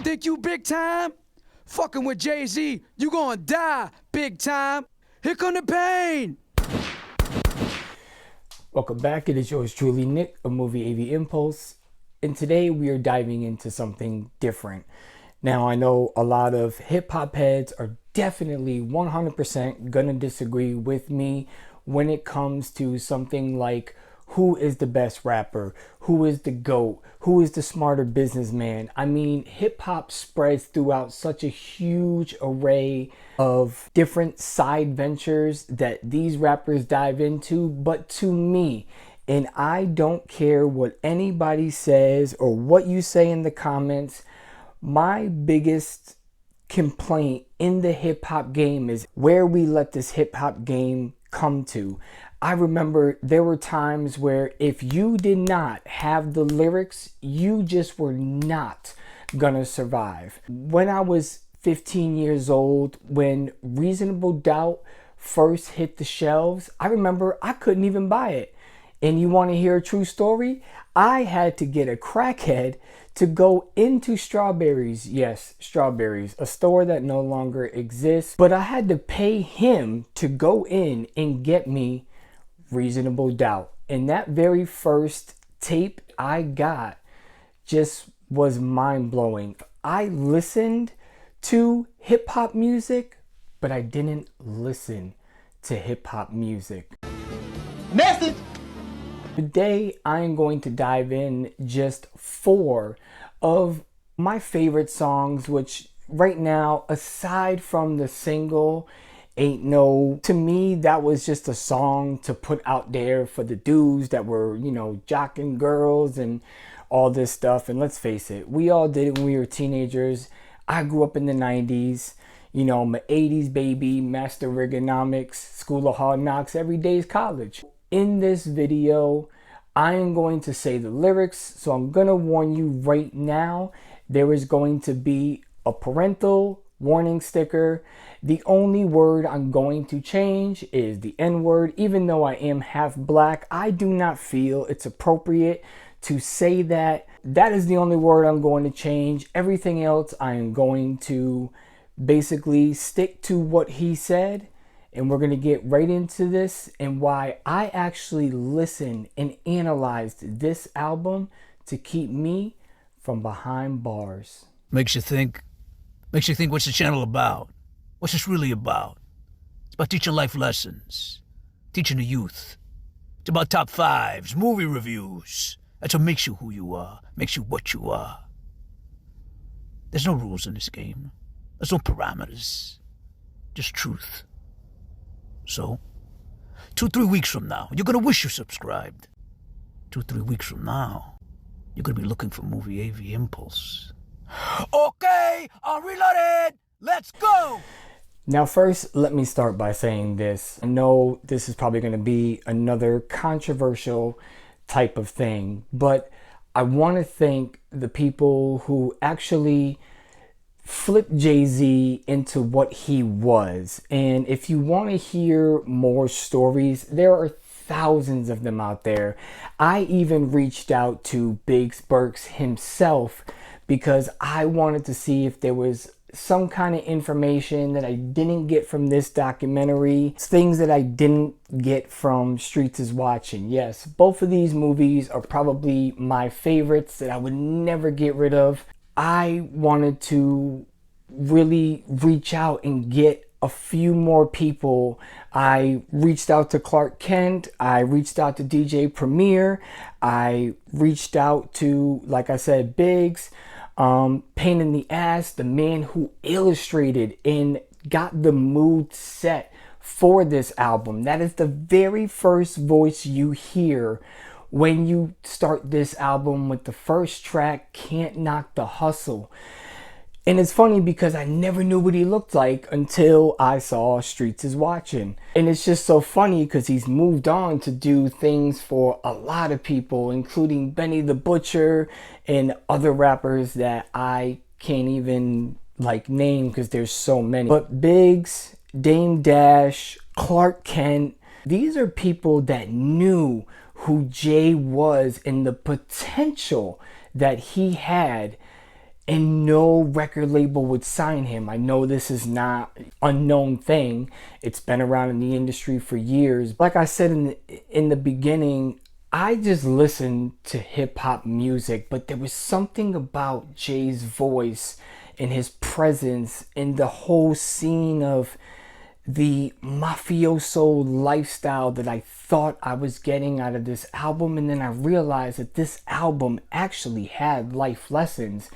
Think you big time? Fucking with Jay-Z, you gonna die big time. Here come the pain. Welcome back. It is yours truly, Nick of Movie AV Impulse, and today we are diving into something different. Now, I know a lot of hip-hop heads are definitely 100% gonna disagree with me when it comes to something like who is the best rapper, who is the GOAT, who is the smarter businessman. I mean, hip-hop spreads throughout such a huge array of different side ventures that these rappers dive into, but to me, and I don't care what anybody says or what you say in the comments, my biggest complaint in the hip-hop game is where we let this hip-hop game come to. I remember there were times where if you did not have the lyrics, you just were not gonna survive. When I was 15 years old, when Reasonable Doubt first hit the shelves, I remember I couldn't even buy it. And you want to hear a true story? I had to get a crackhead to go into Strawberries. Yes, Strawberries, a store that no longer exists. But I had to pay him to go in and get me Reasonable Doubt. And that very first tape I got just was mind-blowing. I listened to hip-hop music, but I didn't listen to hip-hop music. Message! Today, I'm going to dive in just 4 of my favorite songs, which right now, aside from the single, Ain't No, to me, that was just a song to put out there for the dudes that were, jocking girls and all this stuff. And let's face it, we all did it when we were teenagers. I grew up in the 90s. I'm an 80s baby, master ergonomics, school of hard knocks, every day's college. In this video, I am going to say the lyrics, so I'm going to warn you right now, there is going to be a parental warning sticker. The only word I'm going to change is the N-word. Even though I am half black, I do not feel it's appropriate to say that. That is the only word I'm going to change. Everything else I am going to basically stick to what he said. And we're going to get right into this and why I actually listened and analyzed this album to keep me from behind bars. Makes you think what's the channel about? What's this really about? It's about teaching life lessons, teaching the youth. It's about top 5s, movie reviews. That's what makes you who you are, makes you what you are. There's no rules in this game. There's no parameters. Just truth. So, 2-3 weeks from now, you're gonna wish you subscribed. 2-3 weeks from now, you're gonna be looking for Movie AV Impulse. Okay, I'm reloaded. Let's go. Now first, let me start by saying this. I know this is probably going to be another controversial type of thing, but I want to thank the people who actually flipped Jay-Z into what he was. And if you want to hear more stories, there are thousands of them out there. I even reached out to Biggs Burks himself because I wanted to see if there was some kind of information that I didn't get from this documentary, things that I didn't get from Streets is Watching. Yes, both of these movies are probably my favorites that I would never get rid of. I wanted to really reach out and get a few more people. I reached out to Clark Kent, I reached out to DJ Premier, I reached out to, like I said, Biggs, Pain in the Ass, the man who illustrated and got the mood set for this album. That is the very first voice you hear when you start this album with the first track, Can't Knock the Hustle. And it's funny because I never knew what he looked like until I saw Streets is Watching. And it's just so funny because he's moved on to do things for a lot of people, including Benny the Butcher and other rappers that I can't even name because there's so many. But Biggs, Dame Dash, Clark Kent, these are people that knew who Jay was and the potential that he had. and no record label would sign him. I know this is not an unknown thing. It's been around in the industry for years. Like I said in the beginning, I just listened to hip hop music, but there was something about Jay's voice and his presence and the whole scene of the mafioso lifestyle that I thought I was getting out of this album. And then I realized that this album actually had life lessons.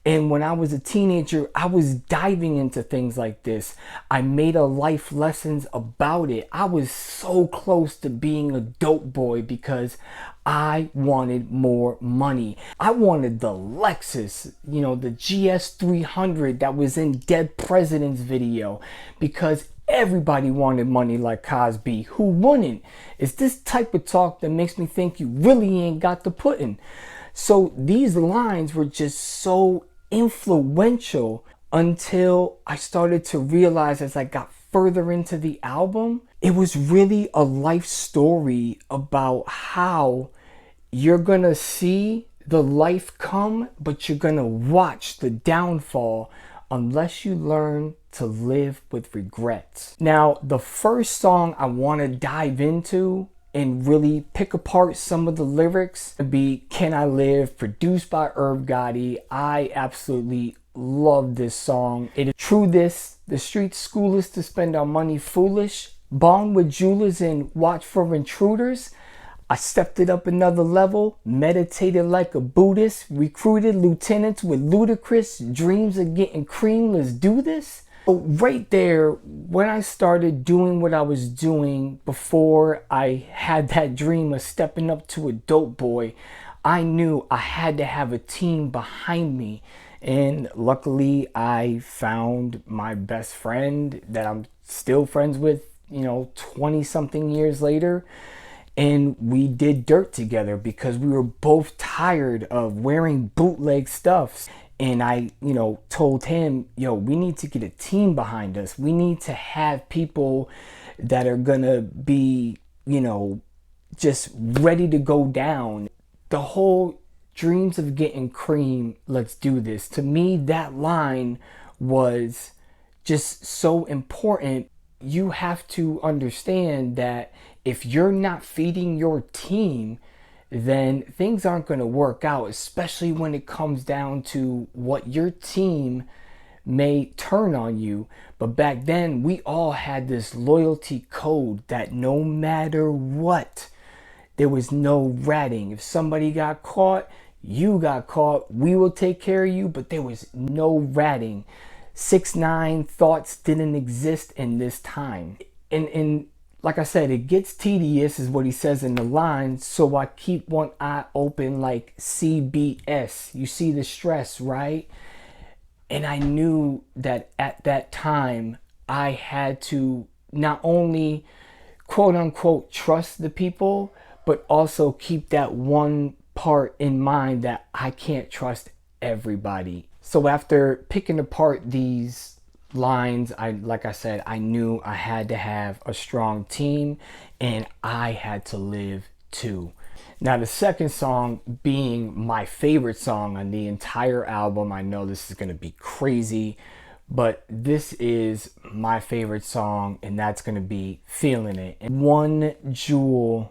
And when I was a teenager, I was diving into things like this. I made a life lessons about it. I was so close to being a dope boy because I wanted more money. I wanted the Lexus, you know, the GS 300 that was in Dead President's video, because everybody wanted money like Cosby. Who wouldn't? It's this type of talk that makes me think you really ain't got the pudding. So these lines were just so influential until I started to realize, as I got further into the album, it was really a life story about how you're gonna see the life come, but you're gonna watch the downfall unless you learn to live with regrets. Now, the first song I want to dive into and really pick apart some of the lyrics would be Can I Live, produced by Herb Gotti. I absolutely love this song. It is true this, the streets school us to spend our money foolish, bond with jewelers and watch for intruders. I stepped it up another level, meditated like a Buddhist, recruited lieutenants with ludicrous dreams of getting cream, let's do this. So right there, when I started doing what I was doing before I had that dream of stepping up to a dope boy, I knew I had to have a team behind me. And luckily I found my best friend that I'm still friends with, 20 something years later. And we did dirt together because we were both tired of wearing bootleg stuff. And I, told him, we need to get a team behind us. We need to have people that are gonna be, just ready to go down. The whole dreams of getting cream, let's do this. To me, that line was just so important. You have to understand that if you're not feeding your team, then things aren't going to work out, especially when it comes down to what your team may turn on you. But back then, we all had this loyalty code that no matter what, there was no ratting. If somebody got caught, you got caught, we will take care of you, but there was no ratting. 6ix9ine thoughts didn't exist in this time. And like I said, it gets tedious is what he says in the line, so I keep one eye open like CBS. You see the stress, right? And I knew that at that time, I had to not only quote unquote trust the people, but also keep that one part in mind that I can't trust everybody. So after picking apart these lines, like I said, I knew I had to have a strong team and I had to live too. Now the second song being my favorite song on the entire album. I know this is going to be crazy, but this is my favorite song, and that's going to be Feeling It. And one jewel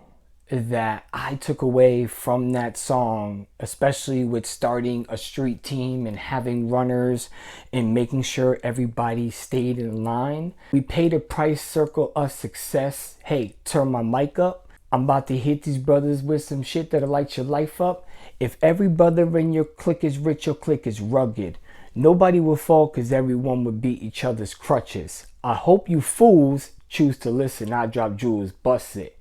that I took away from that song, especially with starting a street team and having runners and making sure everybody stayed in line. We paid a price, circle of success. Hey, turn my mic up. I'm about to hit these brothers with some shit that'll light your life up. If every brother in your clique is rich, your clique is rugged. Nobody will fall because everyone would beat each other's crutches. I hope you fools choose to listen. I drop jewels, bust it.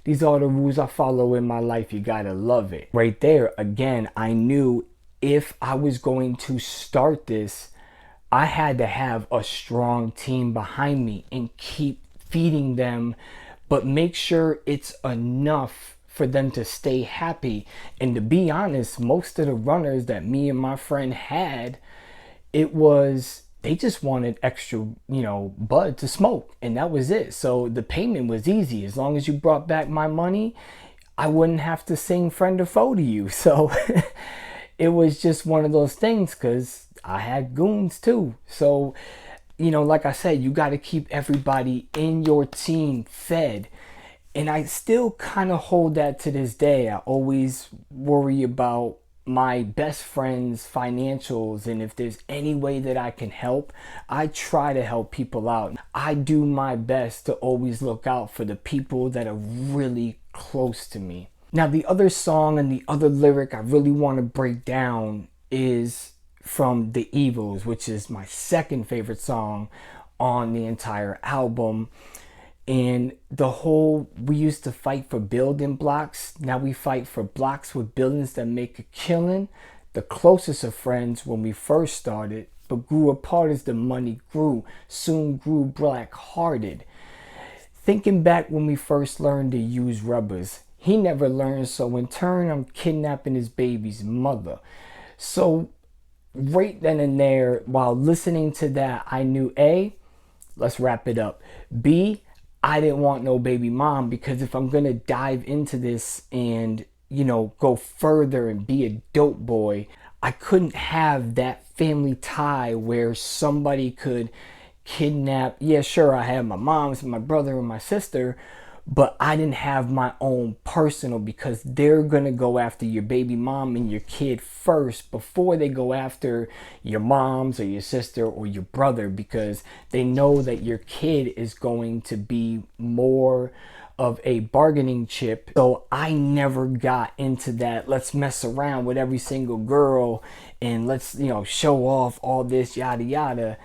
These are the rules I follow in my life. You gotta love it. Right there, again, I knew if I was going to start this, I had to have a strong team behind me and keep feeding them, but make sure it's enough for them to stay happy. And to be honest, most of the runners that me and my friend had, they just wanted extra, bud to smoke, and that was it. So the payment was easy. As long as you brought back my money, I wouldn't have to sing friend or foe to you. So it was just one of those things because I had goons too. So, like I said, you got to keep everybody in your team fed. And I still kind of hold that to this day. I always worry about my best friend's financials, and if there's any way that I can help, I try to help people out. I do my best to always look out for the people that are really close to me. Now, the other song and the other lyric I really want to break down is from The Evils, which is my second favorite song on the entire album. And the whole, we used to fight for building blocks, now we fight for blocks with buildings that make a killing. The closest of friends when we first started, but grew apart as the money grew, soon grew black-hearted. Thinking back when we first learned to use rubbers, he never learned, so in turn I'm kidnapping his baby's mother. So right then and there, while listening to that, I knew A, let's wrap it up. B, I didn't want no baby mom, because if I'm gonna dive into this and, go further and be a dope boy, I couldn't have that family tie where somebody could kidnap. Yeah, sure, I had my moms and my brother and my sister, but I didn't have my own personal, because they're gonna go after your baby mom and your kid first before they go after your mom's or your sister or your brother, because they know that your kid is going to be more of a bargaining chip. So I never got into that, let's mess around with every single girl and let's, show off all this yada yada.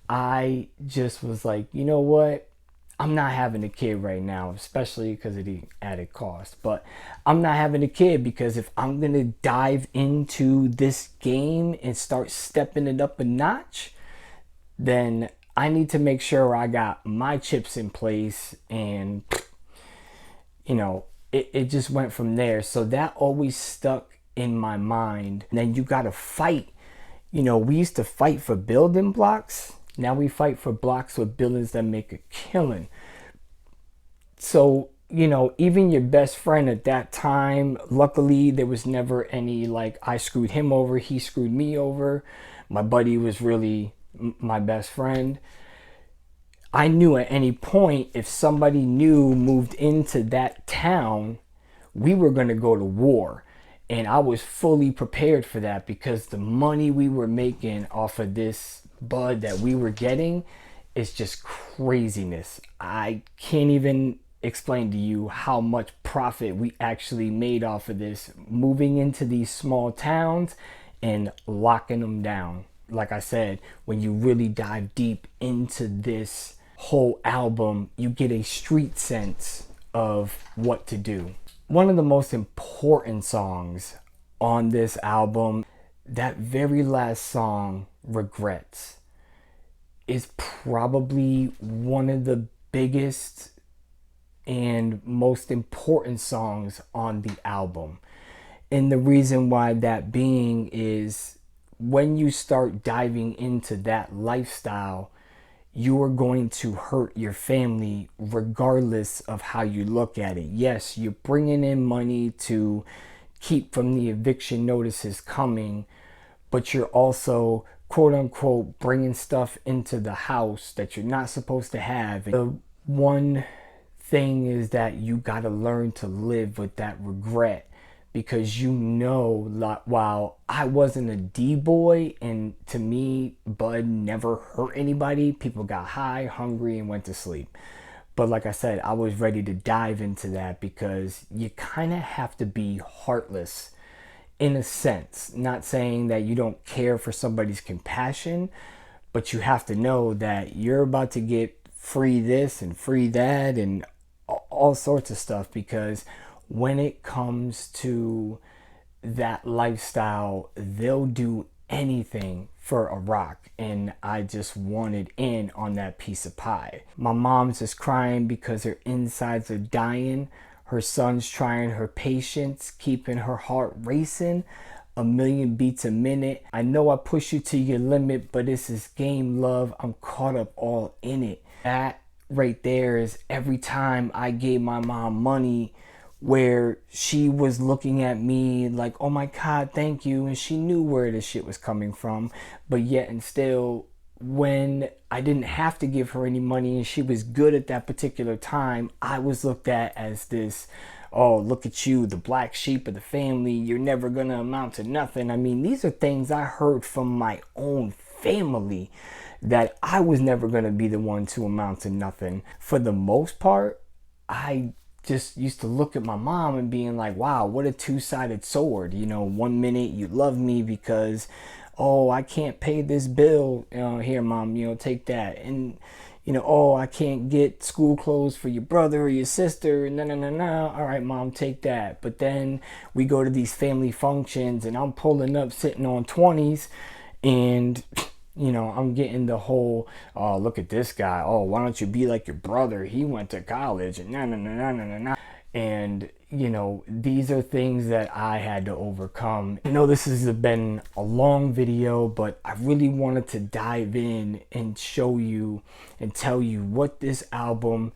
I just was like, you know what? I'm not having a kid right now, especially because of the added cost. But I'm not having a kid because if I'm going to dive into this game and start stepping it up a notch, then I need to make sure I got my chips in place. And, it just went from there. So that always stuck in my mind. And then you got to fight. We used to fight for building blocks. Now we fight for blocks with buildings that make a killing. So, even your best friend at that time, luckily there was never any like I screwed him over, he screwed me over. My buddy was really my best friend. I knew at any point if somebody new moved into that town, we were going to go to war. And I was fully prepared for that, because the money we were making off of this bud that we were getting is just craziness. I can't even explain to you how much profit we actually made off of this, moving into these small towns and locking them down. Like I said, when you really dive deep into this whole album, you get a street sense of what to do. One of the most important songs on this album, that very last song, Regrets, is probably one of the biggest and most important songs on the album. And the reason why that being is, when you start diving into that lifestyle, you are going to hurt your family regardless of how you look at it. Yes, you're bringing in money to keep from the eviction notices coming, but you're also, quote unquote, bringing stuff into the house that you're not supposed to have. The one thing is that you got to learn to live with that regret, because while I wasn't a D-boy, and to me, Bud never hurt anybody, people got high, hungry, and went to sleep. But like I said, I was ready to dive into that, because you kind of have to be heartless in a sense. Not saying that you don't care for somebody's compassion, but you have to know that you're about to get free this and free that and all sorts of stuff, because when it comes to that lifestyle, they'll do anything for a rock. And I just wanted in on that piece of pie. My mom's just crying because her insides are dying. Her son's trying her patience, keeping her heart racing 1,000,000 beats a minute. I know I push you to your limit, but it's this game, love. I'm caught up all in it. That right there is every time I gave my mom money, where she was looking at me like, oh my God, thank you. And she knew where this shit was coming from. But yet and still, when I didn't have to give her any money and she was good at that particular time, I was looked at as this, oh, look at you, the black sheep of the family. You're never going to amount to nothing. I mean, these are things I heard from my own family, that I was never going to be the one to amount to nothing. For the most part, I just used to look at my mom and being like, wow, what a two-sided sword. You know, one minute you love me because, oh, I can't pay this bill. Here, mom, you know, take that. And, you know, oh, I can't get school clothes for your brother or your sister. No. All right, mom, take that. But then we go to these family functions and I'm pulling up sitting on 20s and, you know, I'm getting the whole, oh, look at this guy. Oh, why don't you be like your brother? He went to college and no. And, you know, these are things that I had to overcome. I know this has been a long video, but I really wanted to dive in and show you and tell you what this album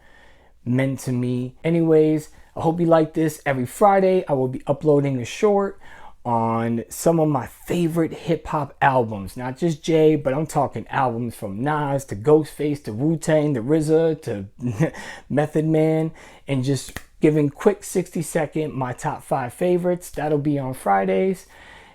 meant to me. Anyways, I hope you like this. Every Friday, I will be uploading a short on some of my favorite hip-hop albums. Not just Jay, but I'm talking albums from Nas to Ghostface to Wu-Tang to RZA to Method Man, and just giving quick 60-second my top 5 favorites. That'll be on Fridays.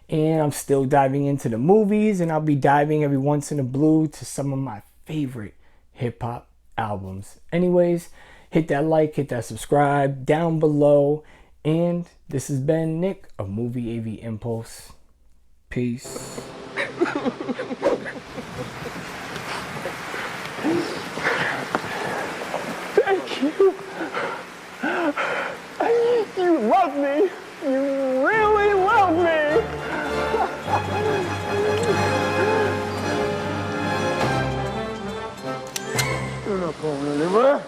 And I'm still diving into the movies, and I'll be diving every once in a blue to some of my favorite hip-hop albums. Anyways, hit that like, hit that subscribe down below. And this has been Nick of Movie AV Impulse. Peace. Thank you. You love me. You really love me. You're not going anywhere.